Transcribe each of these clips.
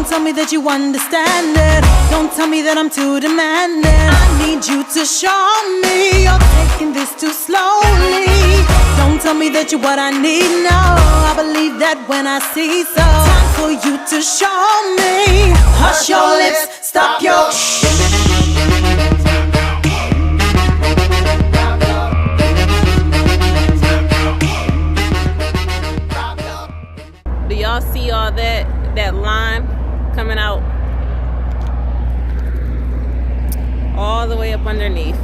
tell me that you understand it. Don't tell me that I'm too demanding. I need you to show me you're taking this too slowly. Don't tell me that you're what I need, no. I believe that when I see so. Time for you to show me. Hush your lips, stop your Do y'all see all that line coming out all the way up underneath?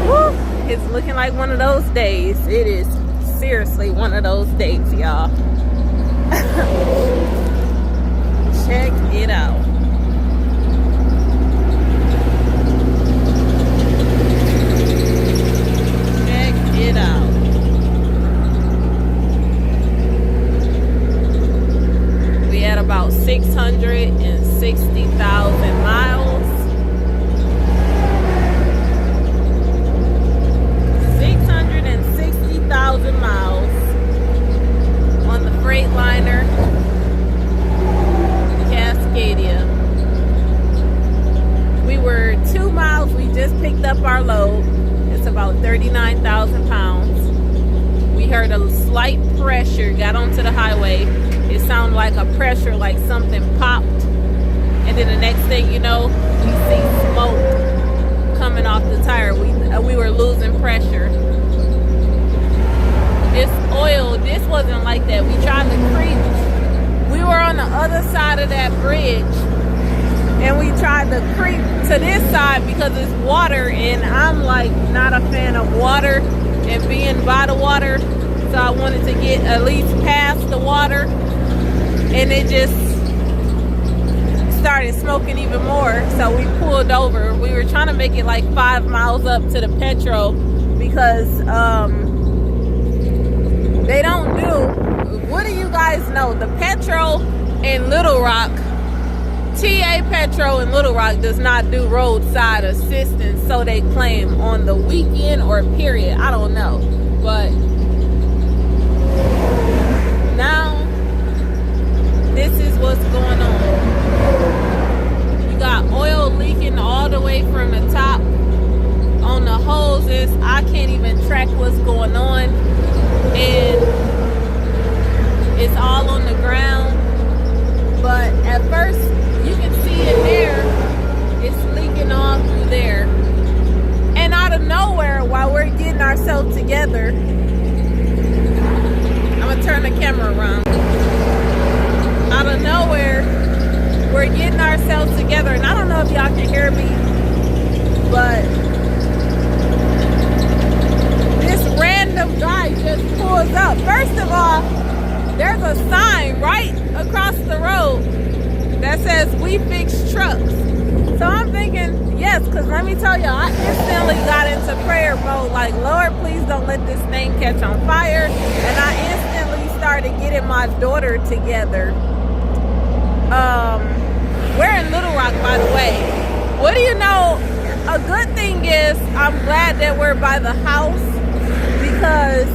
Woo! It's looking like one of those days. It is seriously one of those days, y'all. Check it out. Check it out. We had about 660,000 miles. 660,000 miles on the Freightliner Cascadia. We were 2 miles. We just picked up our load. It's about 39,000 pounds. We heard a slight pressure, got onto the highway. It sounded like a pressure, like something popped. And then the next thing you know, we see smoke coming off the tire. We were losing pressure. This oil, this wasn't like that. We tried to creep. We were on the other side of that bridge, and we tried to creep to this side because it's water, and I'm like not a fan of water and being by the water. So I wanted to get at least past the water, and it just started smoking even more. So we pulled over. We were trying to make it like 5 miles up to the Petro because they don't do, what do you guys know? The Petro in Little Rock, TA Petro in Little Rock does not do roadside assistance, so they claim, on the weekend or period. I don't know. But now, this is what's going on. You got oil leaking all the way from the top on the hoses. I can't even track what's going on. And it's all on the ground. But at first, you can see it there. It's leaking all through there. And out of nowhere, while we're getting ourselves together, I'm gonna turn the camera around. Out of nowhere, we're getting ourselves together, and I don't know if y'all can hear me, but this random guy just pulls up. First of all, there's a sign right across the road that says "We Fix Trucks." So I'm thinking, yes, because let me tell you, I instantly got into prayer mode, like, Lord, please don't let this thing catch on fire. And I instantly started getting my daughter together. We're in Little Rock, by the way. What do you know? A good thing is I'm glad that we're by the house, because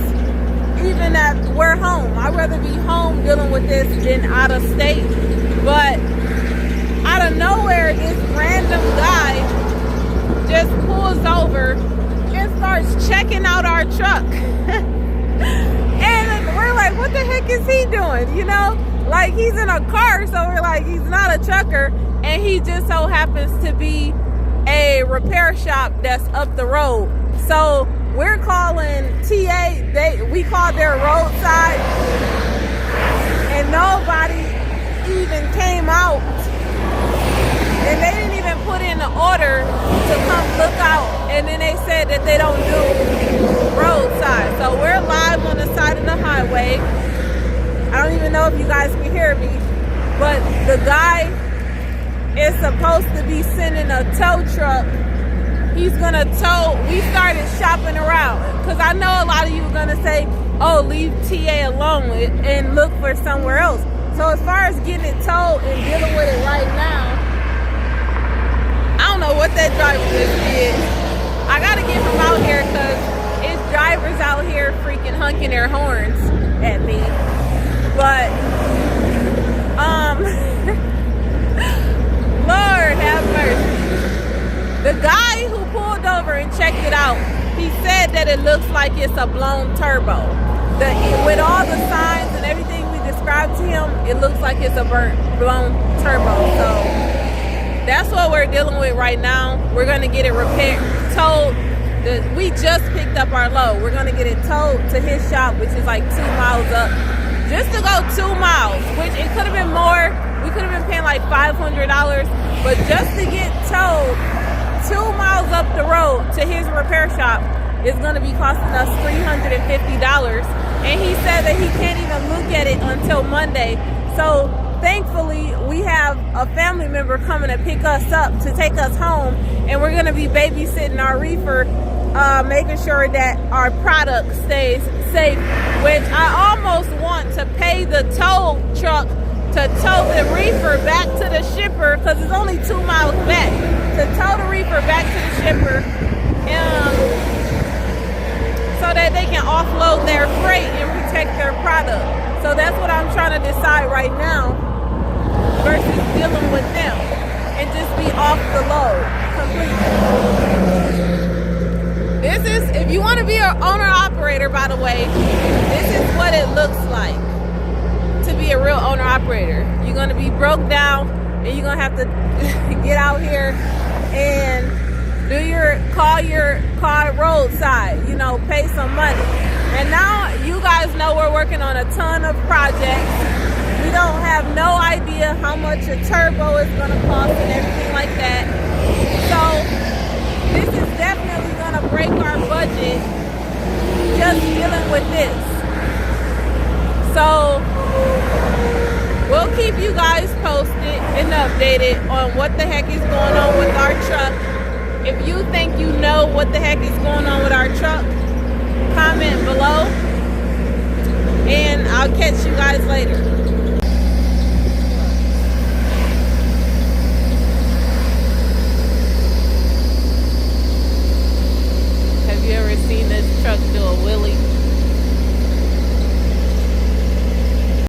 even that we're home. I'd rather be home dealing with this than out of state. But out of nowhere, this random guy just pulls over and starts checking out our truck. And we're like, what the heck is he doing? You know, like, he's in a car, so we're like, he's not a trucker. And he just so happens to be a repair shop that's up the road. So we're calling TA. We called their roadside, and nobody even came out. And they didn't even put in the order to come look out. And then they said that they don't do roadside. So we're live on the side of the highway. I don't even know if you guys can hear me, but the guy is supposed to be sending a tow truck. He's gonna tow. We started shopping around, because I know a lot of you are gonna say, oh, leave TA alone and look for somewhere else. So as far as getting it towed and dealing with it right now, I don't know what that driver just did. I gotta get him out here, because it's drivers out here freaking honking their horns at me. But out, he said that it looks like it's a blown turbo. With all the signs and everything we described to him, it looks like it's a blown turbo. So that's what we're dealing with right now. We're gonna get it repaired, towed. We just picked up our load. We're gonna get it towed to his shop, which is like 2 miles up. Just to go 2 miles, which it could have been more. We could have been paying like $500, but just to get towed 2 miles up the road to his repair shop is gonna be costing us $350. And he said that he can't even look at it until Monday. So thankfully, we have a family member coming to pick us up to take us home, and we're gonna be babysitting our reefer, making sure that our product stays safe, which I almost want to pay the tow truck to tow the reefer back to the shipper, because it's only 2 miles back, to tow the reefer back to the shipper, so that they can offload their freight and protect their product. So that's what I'm trying to decide right now, versus dealing with them and just be off the load completely. This is, if you want to be an owner-operator, by the way, this is what it looks like to be a real owner-operator. You're going to be broke down, and you're going to have to get out here and call your car roadside, you know, pay some money. And now you guys know we're working on a ton of projects. We don't have no idea how much a turbo is going to cost and everything like that. So this is definitely going to break our budget just dealing with this. So we'll keep you guys posted and updated on what the heck is going on with our truck. If you think you know what the heck is going on with our truck, comment below, and I'll catch you guys later.